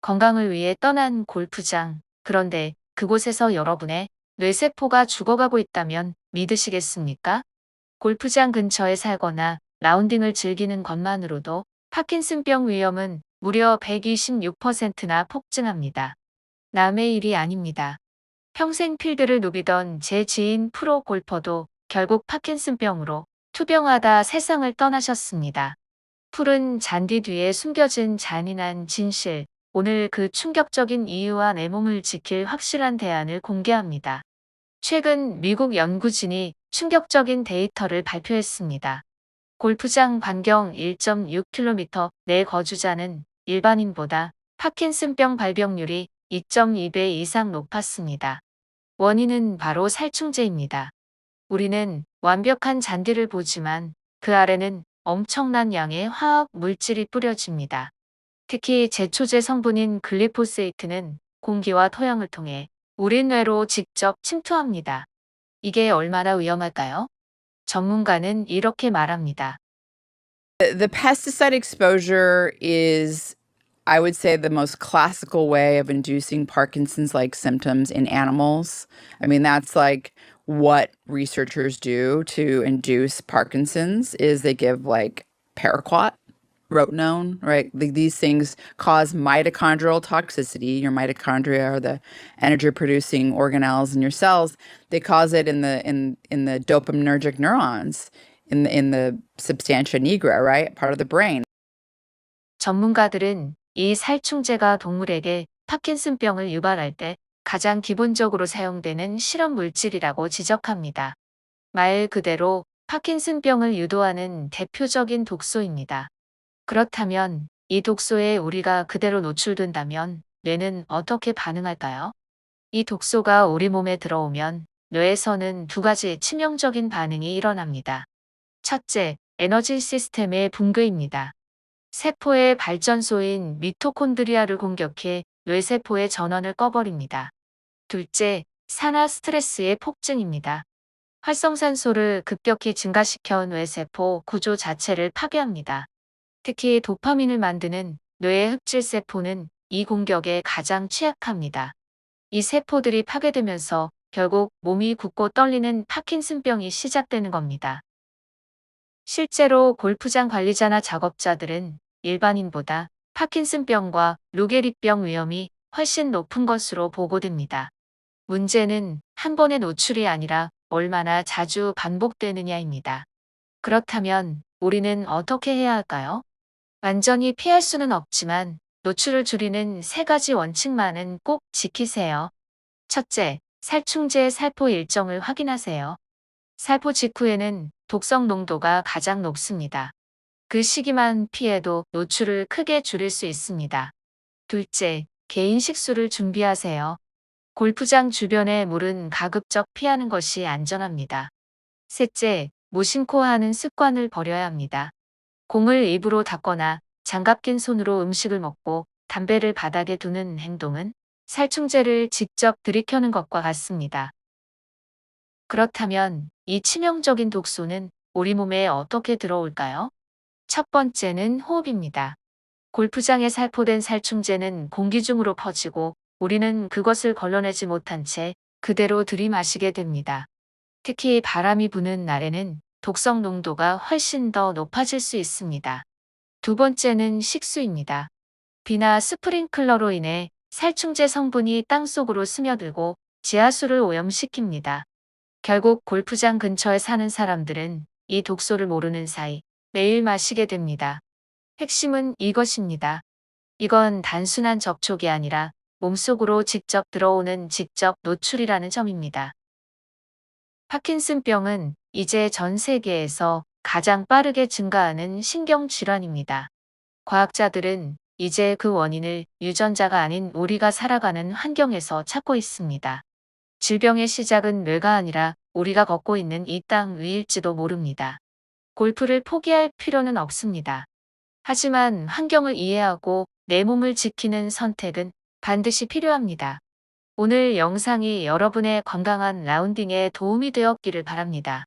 건강을 위해 떠난 골프장. 그런데 그곳에서 여러분의 뇌세포가 죽어가고 있다면 믿으시겠습니까? 골프장 근처에 살거나 라운딩을 즐기는 것만으로도 파킨슨병 위험은 무려 126%나 폭증합니다. 남의 일이 아닙니다. 평생 필드를 누비던 제 지인 프로 골퍼도 결국 파킨슨병으로 투병하다 세상을 떠나셨습니다. 푸른 잔디 뒤에 숨겨진 잔인한 진실. 오늘 그 충격적인 이유와 내 몸을 지킬 확실한 대안을 공개합니다. 최근 미국 연구진이 충격적인 데이터를 발표했습니다. 골프장 반경 1.6km 내 거주자는 일반인보다 파킨슨병 발병률이 2.2배 이상 높았습니다. 원인은 바로 살충제입니다. 우리는 완벽한 잔디를 보지만 그 아래는 엄청난 양의 화학 물질이 뿌려집니다. 특히 제초제 성분인 글리포세이트는 공기와 토양을 통해 우리 뇌로 직접 침투합니다. 이게 얼마나 위험할까요? 전문가는 이렇게 말합니다. The pesticide exposure is, I would say, the most classical way of inducing Parkinson's-like symptoms in animals. I mean, that's like what researchers do to induce Parkinson's is they give like paraquat, rotenone, right? These things cause mitochondrial toxicity. Your mitochondria are the energy-producing organelles in your cells. They cause it in the dopaminergic neurons in the substantia nigra, right? Part of the brain. 전문가들은 이 살충제가 동물에게 파킨슨병을 유발할 때 가장 기본적으로 사용되는 실험 물질이라고 지적합니다. 말 그대로 파킨슨병을 유도하는 대표적인 독소입니다. 그렇다면 이 독소에 우리가 그대로 노출된다면 뇌는 어떻게 반응할까요? 이 독소가 우리 몸에 들어오면 뇌에서는 두 가지 치명적인 반응이 일어납니다. 첫째, 에너지 시스템의 붕괴입니다. 세포의 발전소인 미토콘드리아를 공격해 뇌세포의 전원을 꺼버립니다. 둘째, 산화 스트레스의 폭증입니다. 활성산소를 급격히 증가시켜 뇌세포 구조 자체를 파괴합니다. 특히 도파민을 만드는 뇌의 흑질세포는 이 공격에 가장 취약합니다. 이 세포들이 파괴되면서 결국 몸이 굳고 떨리는 파킨슨병이 시작되는 겁니다. 실제로 골프장 관리자나 작업자들은 일반인보다 파킨슨병과 루게릭병 위험이 훨씬 높은 것으로 보고됩니다. 문제는 한 번의 노출이 아니라 얼마나 자주 반복되느냐입니다. 그렇다면 우리는 어떻게 해야 할까요? 완전히 피할 수는 없지만 노출을 줄이는 세 가지 원칙만은 꼭 지키세요. 첫째, 살충제 살포 일정을 확인하세요. 살포 직후에는 독성 농도가 가장 높습니다. 그 시기만 피해도 노출을 크게 줄일 수 있습니다. 둘째, 개인 식수를 준비하세요. 골프장 주변의 물은 가급적 피하는 것이 안전합니다. 셋째, 무심코 하는 습관을 버려야 합니다. 공을 입으로 닫거나 장갑 낀 손으로 음식을 먹고 담배를 바닥에 두는 행동은 살충제를 직접 들이켜는 것과 같습니다. 그렇다면 이 치명적인 독소는 우리 몸에 어떻게 들어올까요? 첫 번째는 호흡입니다. 골프장에 살포된 살충제는 공기 중으로 퍼지고 우리는 그것을 걸러내지 못한 채 그대로 들이마시게 됩니다. 특히 바람이 부는 날에는 독성 농도가 훨씬 더 높아질 수 있습니다. 두 번째는 식수입니다. 비나 스프링클러로 인해 살충제 성분이 땅속으로 스며들고 지하수를 오염시킵니다. 결국 골프장 근처에 사는 사람들은 이 독소를 모르는 사이 매일 마시게 됩니다. 핵심은 이것입니다. 이건 단순한 접촉이 아니라 몸속으로 직접 들어오는 직접 노출이라는 점입니다. 파킨슨병은 이제 전 세계에서 가장 빠르게 증가하는 신경질환입니다. 과학자들은 이제 그 원인을 유전자가 아닌 우리가 살아가는 환경에서 찾고 있습니다. 질병의 시작은 뇌가 아니라 우리가 걷고 있는 이 땅 위일지도 모릅니다. 골프를 포기할 필요는 없습니다. 하지만 환경을 이해하고 내 몸을 지키는 선택은 반드시 필요합니다. 오늘 영상이 여러분의 건강한 라운딩에 도움이 되었기를 바랍니다.